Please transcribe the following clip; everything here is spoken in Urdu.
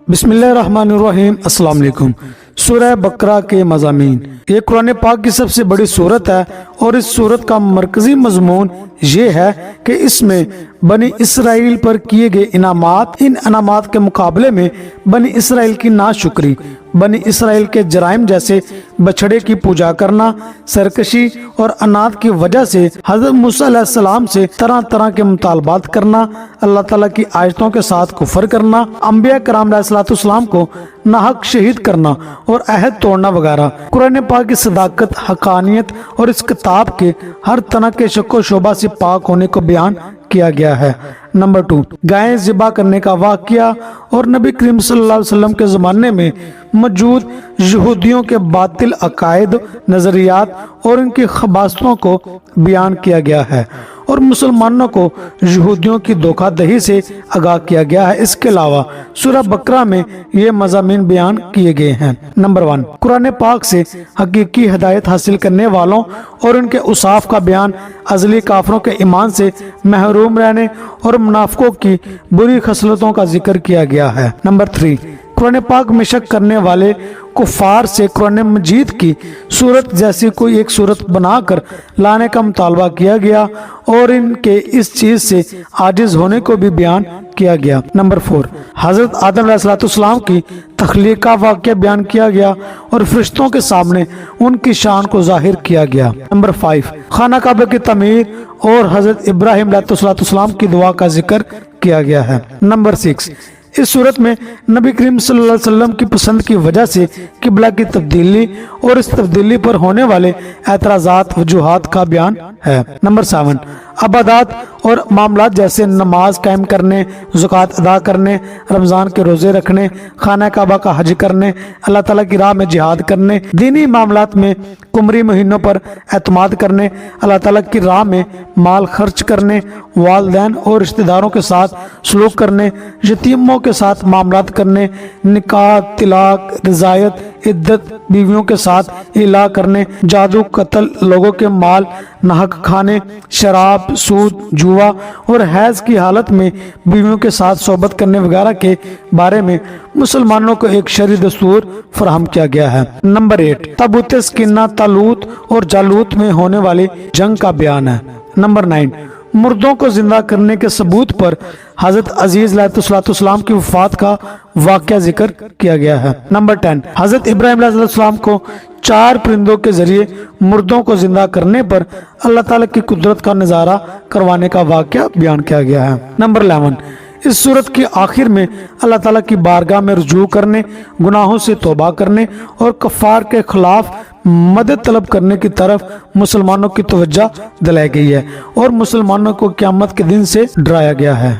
بسم اللہ الرحمن الرحیم۔ السلام علیکم۔ سورہ بقرہ کے مضامین۔ یہ قرآن پاک کی سب سے بڑی سورت ہے اور اس سورت کا مرکزی مضمون یہ ہے کہ اس میں بنی اسرائیل پر کیے گئے انعامات، ان انعامات کے مقابلے میں بنی اسرائیل کی ناشکری، بنی اسرائیل کے جرائم جیسے بچھڑے کی پوجا کرنا، سرکشی اور انات کی وجہ سے حضرت موسیٰ علیہ السلام سے طرح طرح کے مطالبات کرنا، اللہ تعالیٰ کی آیتوں کے ساتھ کفر کرنا، انبیاء کرام علیہ السلام کو ناحق شہید کرنا اور عہد توڑنا وغیرہ۔ قرآن پاک کی صداقت، حقانیت اور اس کتاب کے ہر طرح کے شک و شبہ سے پاک ہونے کو بیان کیا گیا ہے۔ نمبر 2، گائے ذبح کرنے کا واقعہ اور نبی کریم صلی اللہ علیہ وسلم کے زمانے میں موجود یہودیوں کے باطل عقائد، نظریات اور ان کی خباثتوں کو بیان کیا گیا ہے اور مسلمانوں کو یہودیوں کی دھوکہ دہی سے آگاہ کیا گیا ہے۔ اس کے علاوہ سورہ بقرہ میں یہ مضامین بیان کیے گئے ہیں۔ نمبر 1، قرآن پاک سے حقیقی ہدایت حاصل کرنے والوں اور ان کے اوصاف کا بیان، ازلی کافروں کے ایمان سے محروم رہنے اور منافقوں کی بری خصلتوں کا ذکر کیا گیا ہے۔ نمبر 3، قرآن پاک میں شک کرنے والے کفار سے قرآن مجید کی صورت جیسی کوئی ایک صورت بنا کر لانے کا مطالبہ کیا گیا اور ان کے اس چیز سے عاجز ہونے کو بھی بیان کیا گیا۔ نمبر 4، حضرت آدم علیہ السلام کی تخلیق کا واقعہ بیان کیا گیا اور فرشتوں کے سامنے ان کی شان کو ظاہر کیا گیا۔ نمبر 5، خانہ کعبہ کی تعمیر اور حضرت ابراہیم علیہ السلام کی دعا کا ذکر کیا گیا ہے۔ نمبر 6، اس صورت میں نبی کریم صلی اللہ علیہ وسلم کی پسند کی وجہ سے قبلہ کی تبدیلی اور اس تبدیلی پر ہونے والے اعتراضات، وجوہات کا بیان ہے۔ نمبر 7، عبادات اور معاملات جیسے نماز قائم کرنے، زکوٰۃ ادا کرنے، رمضان کے روزے رکھنے، خانہ کعبہ کا حج کرنے، اللہ تعالیٰ کی راہ میں جہاد کرنے، دینی معاملات میں قمری مہینوں پر اعتماد کرنے، اللہ تعالیٰ کی راہ میں مال خرچ کرنے، والدین اور رشتہ داروں کے ساتھ سلوک کرنے، یتیموں کے ساتھ معاملات کرنے، نکاح، طلاق، رضایت، عدت، بیویوں کے ساتھ الا کرنے، جادو، قتل، لوگوں کے مال ناحق کھانے، شراب، سود، جوا اور حیض کی حالت میں بیویوں کے ساتھ صحبت کرنے وغیرہ کے بارے میں مسلمانوں کو ایک شرعی دستور فراہم کیا گیا ہے۔ نمبر 8، تابوت سکینہ طالوت اور جالوت میں ہونے والی جنگ کا بیان ہے۔ نمبر 9، مردوں کو زندہ کرنے کے ثبوت پر حضرت عزیز علیہ السلام کی وفات کا واقعہ ذکر کیا گیا ہے۔ نمبر 10، حضرت ابراہیم علیہ السلام کو 4 پرندوں کے ذریعے مردوں کو زندہ کرنے پر اللہ تعالیٰ کی قدرت کا نظارہ کروانے کا واقعہ بیان کیا گیا ہے۔ نمبر 11، اس صورت کے آخر میں اللہ تعالیٰ کی بارگاہ میں رجوع کرنے، گناہوں سے توبہ کرنے اور کفار کے خلاف مدد طلب کرنے کی طرف مسلمانوں کی توجہ دلائی گئی ہے اور مسلمانوں کو قیامت کے دن سے ڈرایا گیا ہے۔